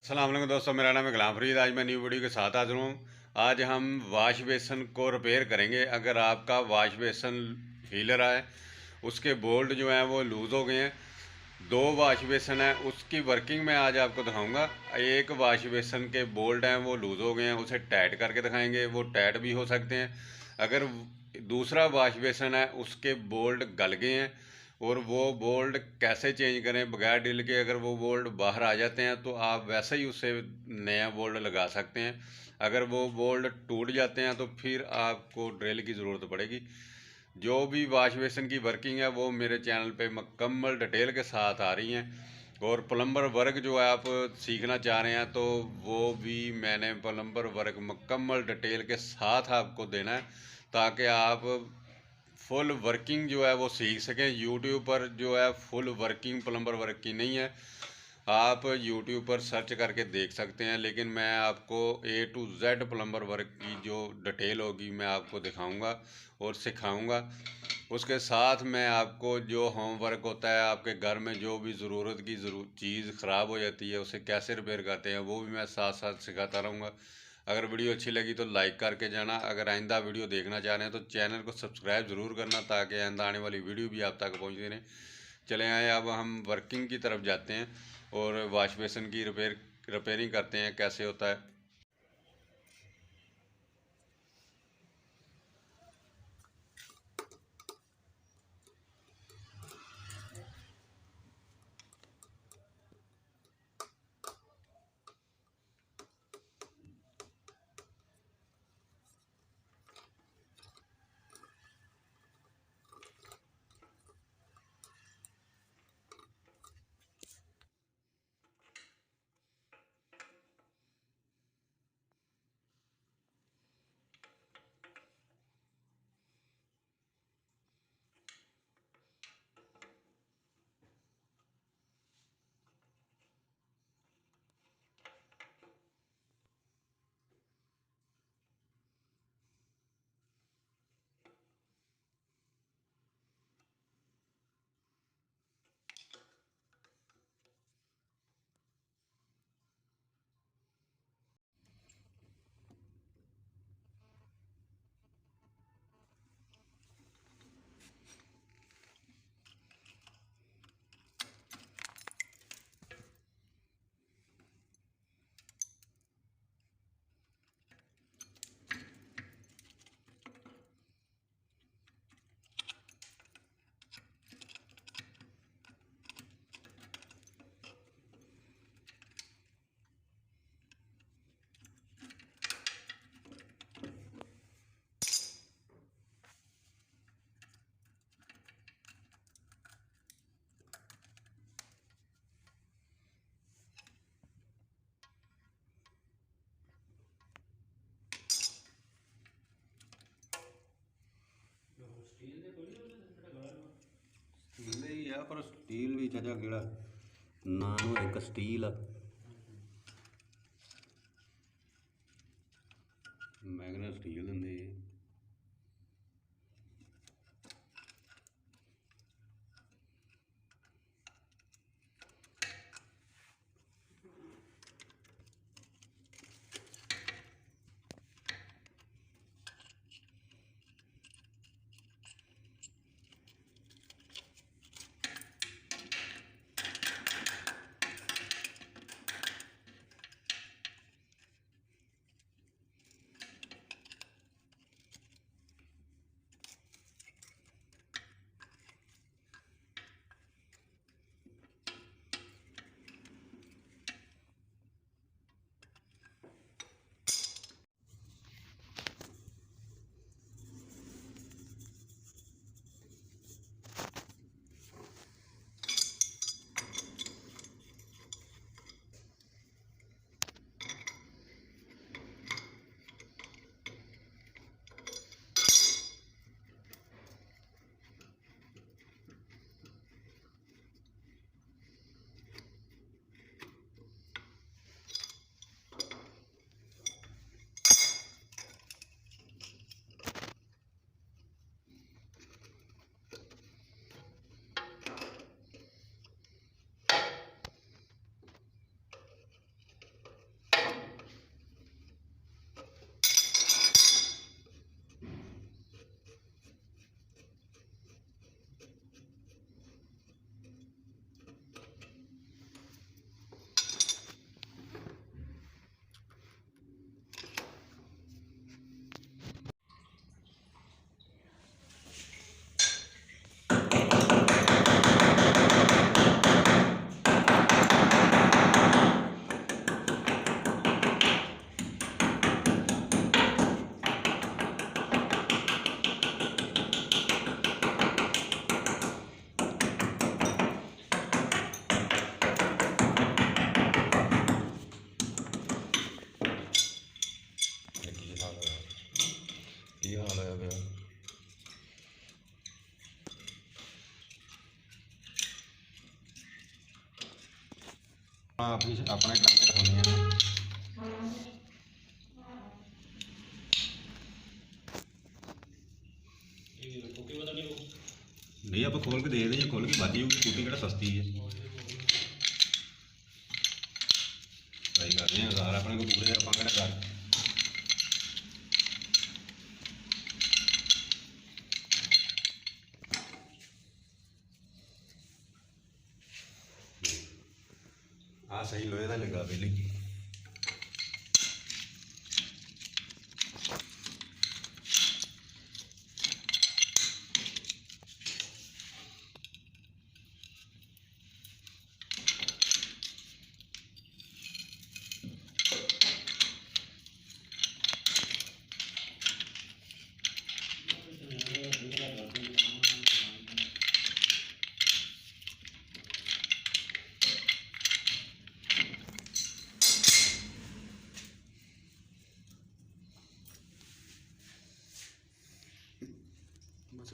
अस्सलाम वालेकुम दोस्तों, मेरा नाम है गुलाम फरीद। आज मैं न्यू वीडियो के साथ हाजिर हूँ। आज हम वाश बेसन को रिपेयर करेंगे। अगर आपका वाश बेसन हील रहा है, उसके बोल्ट जो हैं वो लूज़ हो गए हैं। दो वाश बेसन है, उसकी वर्किंग मैं आज आपको दिखाऊंगा। एक वाश बेसन के बोल्ट हैं वो लूज़ हो गए हैं, उसे टाइट करके दिखाएंगे। वो टाइट भी हो सकते हैं। अगर दूसरा वाश बेसन है, उसके बोल्ट गल गए हैं और वो बोल्ट कैसे चेंज करें बगैर ड्रिल के। अगर वो बोल्ट बाहर आ जाते हैं तो आप वैसे ही उससे नया बोल्ट लगा सकते हैं। अगर वो बोल्ट टूट जाते हैं तो फिर आपको ड्रिल की ज़रूरत पड़ेगी। जो भी वाश बेसन की वर्किंग है वो मेरे चैनल पे मुकम्मल डिटेल के साथ आ रही हैं। और प्लम्बर वर्क जो है आप सीखना चाह रहे हैं तो वो भी मैंने प्लम्बर वर्क मुकम्मल डिटेल के साथ आपको देना है, ताकि आप फुल वर्किंग जो है वो सीख सकें। यूट्यूब पर जो है फुल वर्किंग प्लम्बर वर्क की नहीं है। आप यूट्यूब पर सर्च करके देख सकते हैं, लेकिन मैं आपको A to Z plumber work की जो डिटेल होगी मैं आपको दिखाऊंगा और सिखाऊंगा। उसके साथ मैं आपको जो होमवर्क होता है, आपके घर में जो भी ज़रूरत की चीज़ ख़राब हो जाती है उसे कैसे रिपेयर करते हैं वो भी मैं साथ साथ सिखाता रहूँगा। अगर वीडियो अच्छी लगी तो लाइक करके जाना। अगर आइंदा वीडियो देखना चाह रहे हैं तो चैनल को सब्सक्राइब ज़रूर करना, ताकि आइंदा आने वाली वीडियो भी आप तक पहुँचती रहे। चले आए, अब हम वर्किंग की तरफ जाते हैं और वाश बेसन की रिपेयरिंग करते हैं कैसे होता है। ਸਟੀਲ ਦੇ ਹੀ ਆ, ਪਰ ਸਟੀਲ ਵੀ ਚਾਚਾ ਕਿਹੜਾ ਨਾਂ ਨੂੰ ਇੱਕ ਸਟੀਲ ਆ, ਮੈਗਨਾ ਸਟੀਲ ਦਿੰਦੇ। ਆਪ ਹੀ ਆਪਣੇ ਕੰਮ ਤੇ ਹੁੰਦੀਆਂ ਨੇ। ਨਹੀਂ ਆਪਾਂ ਖੋਲ ਕੇ ਦੇਖਦੇ ਜੇ ਖੁੱਲ ਕੇ ਵੱਜ ਜੂਗੀ ਟੂਟੀ, ਕਿਹੜਾ ਸਸਤੀ ਹੈ। ਟਰਾਈ ਕਰਦੇ ਹਾਂ ਯਾਰ, ਆਪਣੇ ਕੋਲ ਪੂਰੇ ਆਪਾਂ ਕਿਹੜਾ ਕਰ ਆ ਸਹੀ ਲੋਹੇ ਦਾ ਲੱਗਾ ਪਹਿਲੇ ਜੀ। ਬਸ